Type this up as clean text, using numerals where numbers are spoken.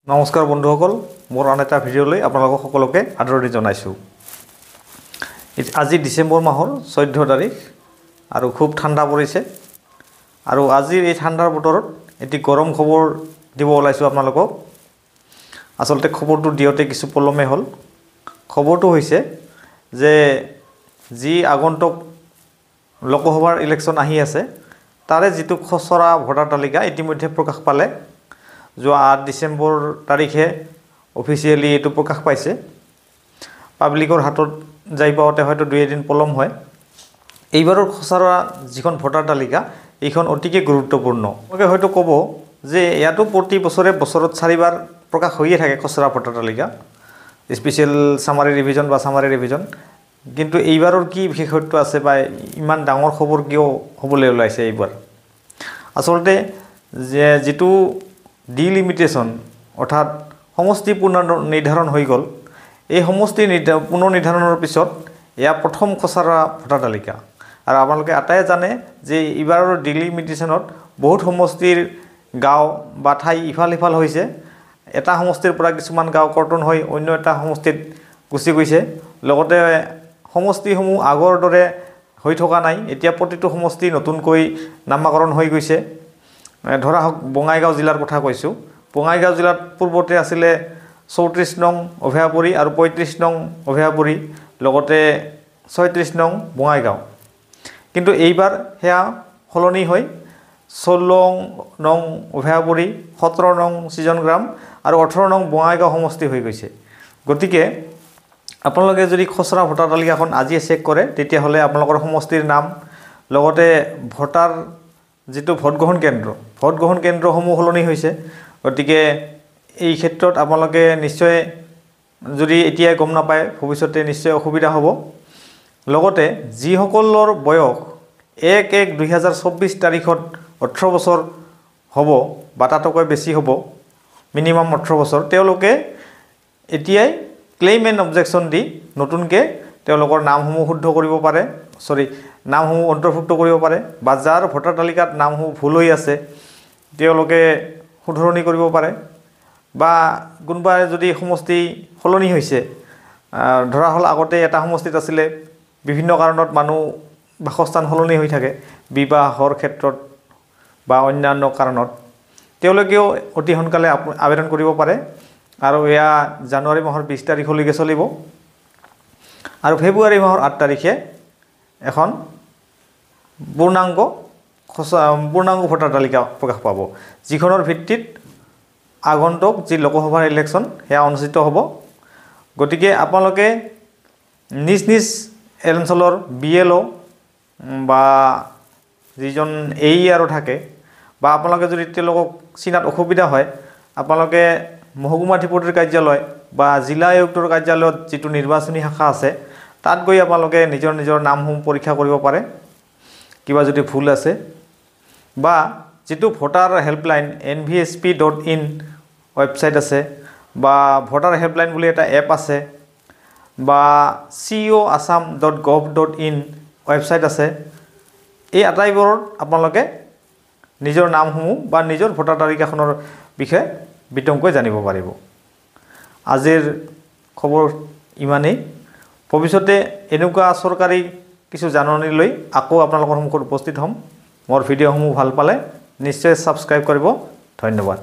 নমস্কাৰ বন্ধুসকল মোৰ আন এটা ভিডিঅ'লৈ আপোনালোকক সকলোকে আদৰণি জনাইছোঁ। আজি ডিচেম্বৰ মাহৰ 14 তাৰিখ আৰু খুব ঠাণ্ডা পৰিছে আৰু আজিৰ এই ঠাণ্ডাৰ বতৰত এটি গৰম খবৰ দিব ওলাইছোঁ আপোনালোকক। আসলতে খবৰটো দিওঁতে কিছু পলমে হ'ল। খবৰটো হৈছে যে যি আগন্তুক লোকসভাৰ ইলেকশ্যন আহি আছে তাৰে যিটো খচৰা ভোটাৰ তালিকা ইতিমধ্যে প্ৰকাশ পালে। যোৱা 8 ডিসেম্বৰ তাৰিখে অফিচিয়েলি এটো প্ৰকাশ পাইছে। পাব্লিকৰ হাতত যাই পাওঁতে হয়তো 2 দিন পলম হয়। এইবাৰৰ খচৰা যিখন ভোটাৰ তালিকা এইখন অতিকে গুৰুত্বপূৰ্ণ। ওকে হয়তো ক'ব যে ইয়াতো প্ৰতি বছৰত 4বাৰ প্ৰকাশ হৈয়ে থাকে খচৰা ভোটাৰ তালিকা, স্পেশাল সামাৰি ৰিভিজন বা সামাৰি ৰিভিজন, কিন্তু এইবাৰৰ কি বিশেষত্ব আছে বা ইমান ডাঙৰ খবৰ কিয় হ'বলৈ ওলাইছে এইবাৰ। আসলতে যে যেটো ডিলিমিটেশন অৰ্থাৎ সমষ্টি পুনৰ নিৰ্ধাৰণ হৈ গ'ল, এই সমষ্টি পুনৰ নিৰ্ধাৰণৰ পিছত এয়া প্ৰথম খচৰা ভোটাৰ তালিকা। আৰু আপোনালোকে আটাই জানে যে এইবাৰৰ ডিলিমিটেশনত বহুত সমষ্টিৰ গাঁও বা ঠাই ইফাল ইফাল হৈছে। এটা সমষ্টিৰ পৰা কিছুমান গাঁও কৰ্তন হৈ অন্য এটা সমষ্টিত গুচি গৈছে। লগতে সমষ্টিসমূহ আগৰ দৰে হৈ থকা নাই, এতিয়া প্ৰতিটো সমষ্টি নতুনকৈ নামকৰণ হৈ গৈছে। ধৰা হওক বঙাইগাঁও জিলাৰ কথা কৈছোঁ। বঙাইগাঁও জিলাত পূৰ্বতে আছিলে 34 নং অভয়াপুৰী আৰু 35 নং অভয়াপুৰী, লগতে 36 নং বঙাইগাঁও। কিন্তু এইবাৰ হেয়া সলনি হৈ 16 নং অভয়াপুৰী, 17 নং সিজনগ্ৰাম আৰু 18 নং বঙাইগাঁও সমষ্টি হৈ গৈছে। গতিকে আপোনালোকে যদি খচৰা ভোটাৰ তালিকাখন আজি চেক কৰে তেতিয়াহ'লে আপোনালোকৰ সমষ্টিৰ নাম লগতে ভোটাৰ যেটো ভোট গ্ৰহণ কেন্দ্ৰসমূহ সলনি হৈছে। গতিকে এই ক্ষেত্ৰত আপোনালোকে নিশ্চয় যদি এতিয়া গম নাপায় ভৱিষ্যতে নিশ্চয় অসুবিধা হ'ব। লগতে যিসকলৰ বয়স 1-1-2024 তাৰিখত 18 বছৰ হ'ব বা তাতকৈ বেছি হ'ব, মিনিমাম 18 বছৰ, তেওঁলোকে এতিয়াই ক্লেইম এণ্ড অবজেকশ্যন দি নতুনকৈ তেওঁলোকৰ নামসমূহ শুদ্ধ কৰিব পাৰে, নামসমূহ অন্তৰ্ভুক্ত কৰিব পাৰে, বা যাৰ ভোটাৰ তালিকাত নামসমূহ ভুল হৈ আছে তেওঁলোকে শুধৰণি কৰিব পাৰে। বা কোনোবা যদি সমষ্টি সলনি হৈছে, ধৰা হ'ল আগতে এটা সমষ্টিত আছিলে, বিভিন্ন কাৰণত মানুহ বাসস্থান সলনি হৈ থাকে, বিবাহৰ ক্ষেত্ৰত বা অন্যান্য কাৰণত, তেওঁলোকেও অতি সোনকালে আবেদন কৰিব পাৰে। আৰু এয়া জানুৱাৰী মাহৰ 20 তাৰিখলৈকে চলিব আৰু ফেব্ৰুৱাৰী মাহৰ 8 তাৰিখে এখন পূৰ্ণাংগ ভোটাৰ তালিকা প্ৰকাশ পাব, যিখনৰ ভিত্তিত আগন্তুক যি লোকসভাৰ ইলেকশ্যন সেয়া অনুষ্ঠিত হ'ব। গতিকে আপোনালোকে নিজ নিজ অঞ্চলৰ BLO বা যিজন AER থাকে, বা আপোনালোকে যদি তেওঁলোকক চিনাত অসুবিধা হয় আপোনালোকে মহকুমাধিপতিৰ কাৰ্যালয় বা জিলা আয়ুক্তৰ কাৰ্যালয়ত যিটো নিৰ্বাচনী শাখা আছে তাত গৈ আপোনালোকে নিজৰ নামসমূহ পৰীক্ষা কৰিব পাৰে কিবা যদি ভুল আছে। বা যেটো ভোটাৰ হেল্পলাইন nvsp.in ৱেবসাইট আছে, বা ভোটাৰ হেল্পলাইন বুলি এটা এপ আছে, বা coassam.gov.in ৱেবসাইট আছে, এই আটাইবোৰত আপোনালোকে নিজৰ নামসমূহ বা নিজৰ ভোটাৰ তালিকাখনৰ বিষয়ে বিতংকৈ জানিব পাৰিব। আজিৰ খবৰ ইমানেই। ভৱিষ্যতে এনেকুৱা চৰকাৰী কিছু জাননী লৈ আকৌ আপোনালোকৰ সন্মুখত উপস্থিত হ'ম। মোৰ ভিডিঅ'সমূহ ভাল পালে নিশ্চয় সাবস্ক্ৰাইব কৰিব। ধন্যবাদ।